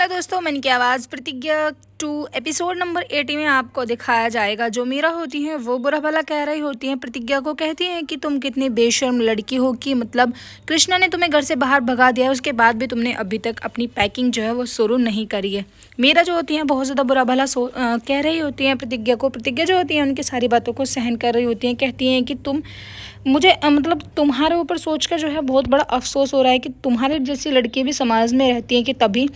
Hello दोस्तों, मन की आवाज़ प्रतिज्ञा 2 एपिसोड नंबर 80 में आपको दिखाया जाएगा। जो मीरा होती हैं वो बुरा भला कह रही होती हैं, प्रतिज्ञा को कहती हैं कि तुम कितनी बेशर्म लड़की हो कि मतलब कृष्णा ने तुम्हें घर से बाहर भगा दिया है, उसके बाद भी तुमने अभी तक अपनी पैकिंग जो है वो शुरू नहीं करी है। मीरा जो होती हैं बहुत ज़्यादा बुरा भला कह रही होती हैं प्रतिज्ञा को। प्रतिज्ञा जो होती हैं उनकी सारी बातों को सहन कर रही होती हैं। कहती हैं कि तुम मुझे मतलब तुम्हारे ऊपर सोचकर जो है बहुत बड़ा अफसोस हो रहा है कि तुम्हारे जैसी लड़की भी समाज में रहती हैं। कि तभी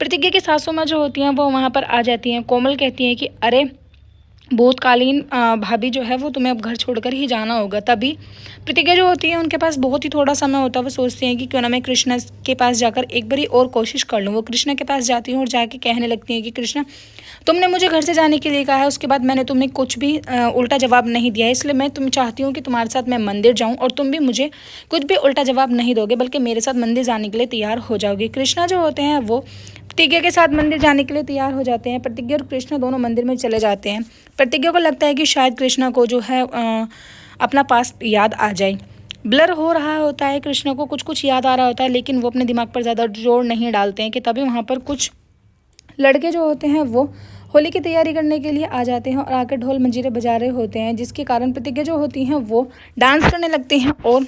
प्रतिज्ञा की सासू माँ जो होती हैं वो वहाँ पर आ जाती हैं। कोमल कहती हैं कि अरे भूतकालीन भाभी जो है वो तुम्हें अब घर छोड़कर ही जाना होगा। तभी प्रतिज्ञा जो होती है उनके पास बहुत ही थोड़ा समय होता है। वो सोचती हैं कि क्यों ना मैं कृष्णा के पास जाकर एक बारी और कोशिश कर लूँ। वो कृष्णा के पास जाती हैं और जाके कहने लगती हैं कि कृष्णा, तुमने मुझे घर से जाने के लिए कहा है, उसके बाद मैंने तुम्हें कुछ भी उल्टा जवाब नहीं दिया, इसलिए मैं तुम चाहती हूँ कि तुम्हारे साथ मैं मंदिर जाऊँ और तुम भी मुझे कुछ भी उल्टा जवाब नहीं दोगे, बल्कि मेरे साथ मंदिर जाने के लिए तैयार हो जाओगे। कृष्णा जो होते हैं वो प्रतिज्ञा के साथ मंदिर जाने के लिए तैयार हो जाते हैं। प्रतिज्ञा और कृष्णा दोनों मंदिर में चले जाते हैं। प्रतिज्ञा को लगता है कि शायद कृष्णा को जो है अपना पास्ट याद आ जाए। ब्लर हो रहा होता है, कृष्णा को कुछ कुछ याद आ रहा होता है, लेकिन वो अपने दिमाग पर ज़्यादा जोर नहीं डालते हैं। कि तभी वहाँ पर कुछ लड़के जो होते हैं वो होली की तैयारी करने के लिए आ जाते हैं और आकर ढोल मंजीरे बजा रहे होते हैं, जिसके कारण प्रतिज्ञा जो होती हैं वो डांस करने लगते हैं और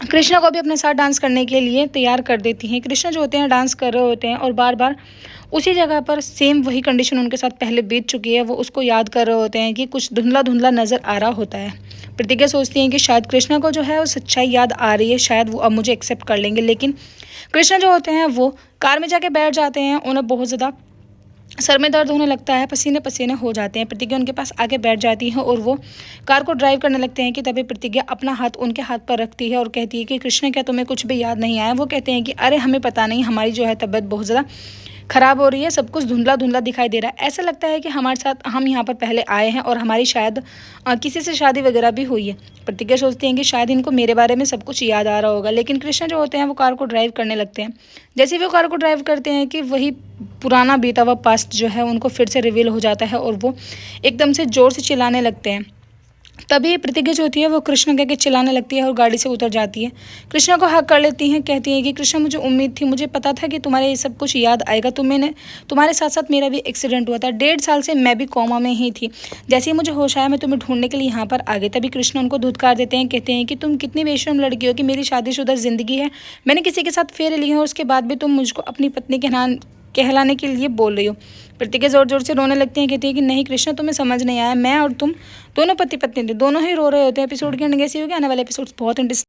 कृष्णा को भी अपने साथ डांस करने के लिए तैयार कर देती हैं। कृष्णा जो होते हैं डांस कर रहे होते हैं और बार बार उसी जगह पर सेम वही कंडीशन उनके साथ पहले बीत चुकी है, वो उसको याद कर रहे होते हैं कि कुछ धुंधला धुंधला नज़र आ रहा होता है। प्रतिज्ञा सोचती हैं कि शायद कृष्णा को जो है वो सच्चाई याद आ रही है, शायद वो अब मुझे एक्सेप्ट कर लेंगे। लेकिन कृष्णा जो होते हैं वो कार में जाके बैठ जाते हैं। उन्हें बहुत ज़्यादा सर में दर्द होने लगता है, पसीने पसीने हो जाते हैं। प्रतिज्ञा उनके पास आके बैठ जाती है और वो कार को ड्राइव करने लगते हैं। कि तभी प्रतिज्ञा अपना हाथ उनके हाथ पर रखती है और कहती है कि कृष्णा, क्या तुम्हें कुछ भी याद नहीं आया? वो कहते हैं कि अरे हमें पता नहीं, हमारी जो है तबीयत बहुत ज़्यादा ख़राब हो रही है, सब कुछ धुंधला धुंधला दिखाई दे रहा है, ऐसा लगता है कि हमारे साथ हम यहाँ पर पहले आए हैं और हमारी शायद किसी से शादी वगैरह भी हुई है। प्रतिज्ञा सोचती हैं कि शायद इनको मेरे बारे में सब कुछ याद आ रहा होगा। लेकिन कृष्णा जो होते हैं वो कार को ड्राइव करने लगते हैं। जैसे ही वो कार को ड्राइव करते हैं कि वही पुराना बीता हुआ पास्ट जो है उनको फिर से रिवील हो जाता है और वो एकदम से ज़ोर से चिल्लाने लगते हैं। तभी प्रतिज्ञा जो होती है वो कृष्णा कह के चिल्लाने लगती है और गाड़ी से उतर जाती है। कृष्णा को हक कर लेती हैं, कहती है कि कृष्णा, मुझे उम्मीद थी, मुझे पता था कि तुम्हारे ये सब कुछ याद आएगा। तुम्हारे साथ साथ मेरा भी एक्सीडेंट हुआ था, 1.5 साल से मैं भी कोमा में ही थी। जैसे ही मुझे होश आया मैं तुम्हें ढूंढने के लिए यहाँ पर आ गई। तभी कृष्णा उनको धुतकार देते हैं, कहते हैं कि तुम कितनी बेशर्म लड़की हो कि मेरी शादीशुदा ज़िंदगी है, मैंने किसी के साथ फेरे लिए हैं और उसके बाद भी तुम मुझको अपनी पत्नी के नाम कहलाने के लिए बोल रही हो। प्रतिज्ञा जोर जोर से रोने लगती हैं, कहती है कि नहीं कृष्णा, तुम्हें समझ नहीं आया, मैं और तुम दोनों पति पत्नी थे, दोनों ही रो रहे होते हैं। एपिसोड की एंडिंग ऐसी होगी। आने वाले एपिसोड्स बहुत इंटरेस्टिंग